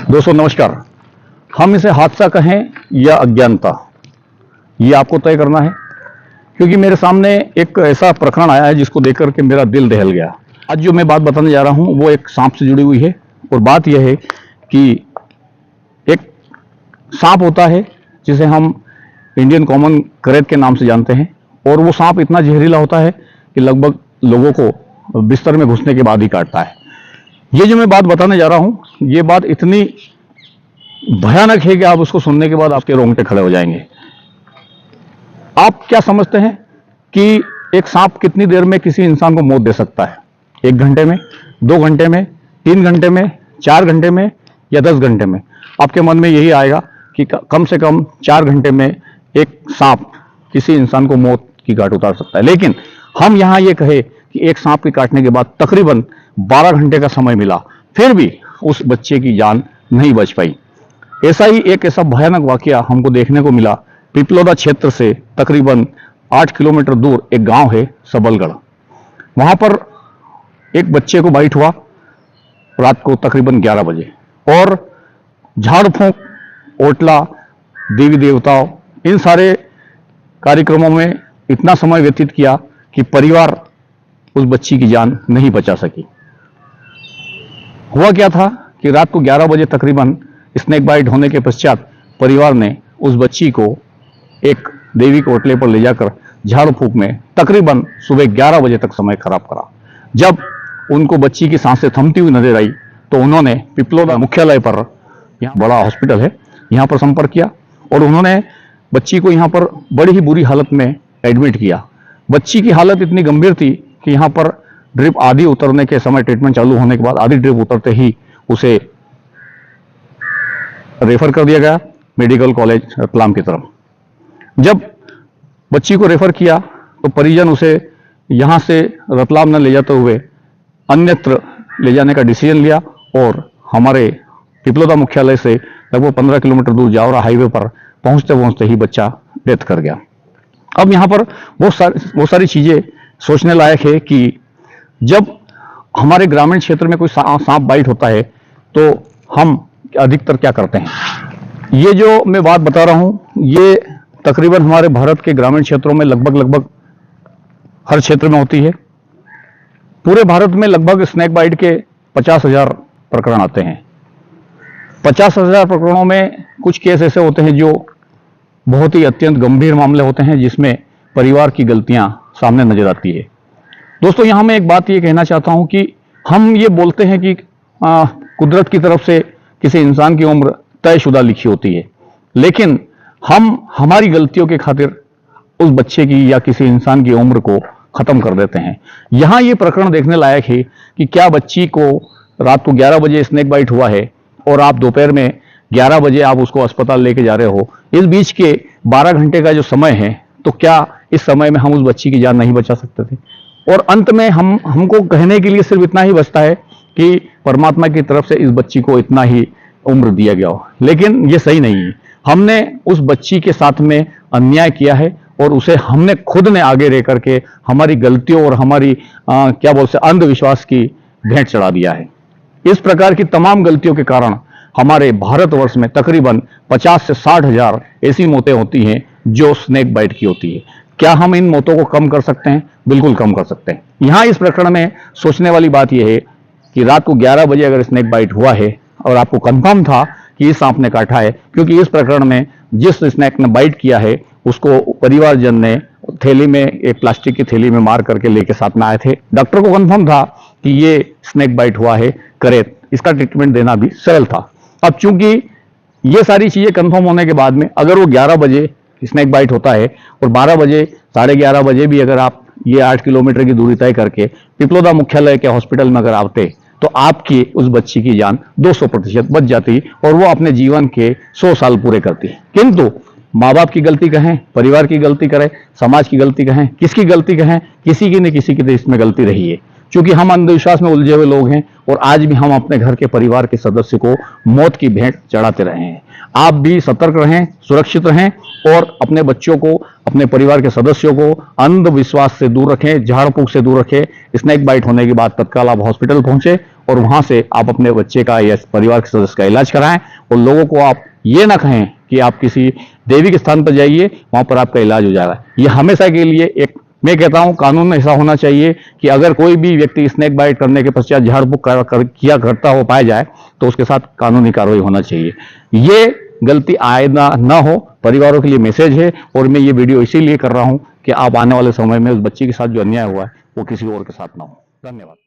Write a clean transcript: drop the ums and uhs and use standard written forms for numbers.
दोस्तों नमस्कार। हम इसे हादसा कहें या अज्ञानता, ये आपको तय करना है, क्योंकि मेरे सामने एक ऐसा प्रकरण आया है जिसको देख करके मेरा दिल दहल गया। आज जो मैं बात बताने जा रहा हूं वो एक सांप से जुड़ी हुई है। और बात यह है कि एक सांप होता है जिसे हम इंडियन कॉमन करेत के नाम से जानते हैं, और वो सांप इतना जहरीला होता है कि लगभग लोगों को बिस्तर में घुसने के बाद ही काटता है। ये जो मैं बात बताने जा रहा हूं, ये बात इतनी भयानक है कि आप उसको सुनने के बाद आपके रोंगटे खड़े हो जाएंगे। आप क्या समझते हैं कि एक सांप कितनी देर में किसी इंसान को मौत दे सकता है? 1 घंटे में, 2 घंटे में, 3 घंटे में, 4 घंटे में या 10 घंटे में? आपके मन में यही आएगा कि कम से कम 4 घंटे में एक सांप किसी इंसान को मौत की घाट उतार सकता है। लेकिन हम यहां ये कहे कि एक सांप के काटने के बाद तकरीबन 12 घंटे का समय मिला, फिर भी उस बच्चे की जान नहीं बच पाई। ऐसा ही एक ऐसा भयानक वाकया हमको देखने को मिला पिपलोदा क्षेत्र से तकरीबन 8 किलोमीटर दूर एक गांव है सबलगढ़। वहां पर एक बच्चे को बाइट हुआ रात को तकरीबन 11 बजे, और झाड़ फूंक, ओटला, देवी देवताओं, इन सारे कार्यक्रमों में इतना समय व्यतीत किया कि परिवार उस बच्ची की जान नहीं बचा सकी। हुआ क्या था कि रात को 11 बजे तकरीबन स्नेक बाइट होने के पश्चात परिवार ने उस बच्ची को एक देवी के ओटले पर ले जाकर झाड़ फूंक में तकरीबन सुबह 11 बजे तक समय खराब करा। जब उनको बच्ची की सांसें थमती हुई नजर आई तो उन्होंने पिपलोदा मुख्यालय पर, यहाँ बड़ा हॉस्पिटल है, यहाँ पर संपर्क किया और उन्होंने बच्ची को यहाँ पर बड़ी ही बुरी हालत में एडमिट किया। बच्ची की हालत इतनी गंभीर थी कि यहाँ पर ड्रिप आधी उतरने के समय, ट्रीटमेंट चालू होने के बाद आधी ड्रिप उतरते ही उसे रेफर कर दिया गया मेडिकल कॉलेज रतलाम की तरफ। जब बच्ची को रेफर किया तो परिजन उसे यहां से रतलाम न ले जाते हुए अन्यत्र ले जाने का डिसीजन लिया, और हमारे पिपलोदा मुख्यालय से लगभग 15 किलोमीटर दूर जावरा हाईवे पर पहुंचते पहुंचते ही बच्चा डेथ कर गया। अब यहां पर बहुत सारी चीजें सोचने लायक है कि जब हमारे ग्रामीण क्षेत्र में कोई सांप बाइट होता है तो हम अधिकतर क्या करते हैं। ये जो मैं बात बता रहा हूं ये तकरीबन हमारे भारत के ग्रामीण क्षेत्रों में लगभग हर क्षेत्र में होती है। पूरे भारत में लगभग स्नेक बाइट के 50,000 प्रकरण आते हैं। 50,000 प्रकरणों में कुछ केस ऐसे होते हैं जो बहुत ही अत्यंत गंभीर मामले होते हैं, जिसमें परिवार की गलतियां सामने नजर आती है। दोस्तों, यहां मैं एक बात ये कहना चाहता हूं कि हम ये बोलते हैं कि कुदरत की तरफ से किसी इंसान की उम्र तयशुदा लिखी होती है, लेकिन हम हमारी गलतियों के खातिर उस बच्चे की या किसी इंसान की उम्र को खत्म कर देते हैं। यहां ये प्रकरण देखने लायक है कि क्या बच्ची को रात को 11 बजे स्नेक बाइट हुआ है और आप दोपहर में 11 बजे आप उसको अस्पताल लेके जा रहे हो। इस बीच के 12 घंटे का जो समय है, तो क्या इस समय में हम उस बच्ची की जान नहीं बचा सकते थे? और अंत में हमको कहने के लिए सिर्फ इतना ही बचता है कि परमात्मा की तरफ से इस बच्ची को इतना ही उम्र दिया गया हो, लेकिन ये सही नहीं है। हमने उस बच्ची के साथ में अन्याय किया है और उसे हमने खुद ने आगे रह करके हमारी गलतियों और हमारी क्या बोलते अंधविश्वास की भेंट चढ़ा दिया है। इस प्रकार की तमाम गलतियों के कारण हमारे भारतवर्ष में तकरीबन 50 से 60,000 ऐसी मौतें होती हैं जो स्नेक बाइट की होती है। क्या हम इन मौतों को कम कर सकते हैं? बिल्कुल कम कर सकते हैं। यहां इस प्रकरण में सोचने वाली बात यह है कि रात को 11 बजे अगर स्नेक बाइट हुआ है और आपको कंफर्म था कि इस सांप ने काटा है, क्योंकि इस प्रकरण में जिस स्नेक ने बाइट किया है उसको परिवारजन ने थैली में, एक प्लास्टिक की थैली में मार करके लेके साथ में आए थे। डॉक्टर को कंफर्म था कि ये स्नेक बाइट हुआ है करेत, इसका ट्रीटमेंट देना भी सरल था। अब चूंकि ये सारी चीजें कंफर्म होने के बाद में अगर वो 11 बजे स्नेक बाइट होता है और 12 बजे, 11:30 बजे भी अगर आप ये 8 किलोमीटर की दूरी तय करके पिपलोदा मुख्यालय के हॉस्पिटल में अगर आते तो आपकी उस बच्ची की जान 200% बच जाती और वो अपने जीवन के 100 साल पूरे करती। किंतु माँ बाप की गलती कहें, परिवार की गलती करें, समाज की गलती कहें, किसकी गलती कहें, किसी की न किसी की तो इसमें गलती रही है। क्योंकि हम अंधविश्वास में उलझे हुए लोग हैं और आज भी हम अपने घर के परिवार के सदस्य को मौत की भेंट चढ़ाते रहे हैं। आप भी सतर्क रहें, सुरक्षित रहें और अपने बच्चों को, अपने परिवार के सदस्यों को अंधविश्वास से दूर रखें, झाड़ फूंक से दूर रखें। स्नेक बाइट होने के बाद तत्काल आप हॉस्पिटल पहुंचे और वहां से आप अपने बच्चे का या परिवार के सदस्य का इलाज कराएं। और लोगों को आप ये ना कहें कि आप किसी दैविक स्थान पर जाइए, वहां पर आपका इलाज हो जाएगा। ये हमेशा के लिए एक, मैं कहता हूं कानून में ऐसा होना चाहिए कि अगर कोई भी व्यक्ति स्नेक बाइट करने के पश्चात झाड़ फूक किया करता हो पाया जाए तो उसके साथ कानूनी कार्रवाई होना चाहिए। ये गलती आइंदा ना हो, परिवारों के लिए मैसेज है। और मैं ये वीडियो इसीलिए कर रहा हूं कि आप आने वाले समय में उस बच्ची के साथ जो अन्याय हुआ है वो किसी और के साथ ना हो। धन्यवाद।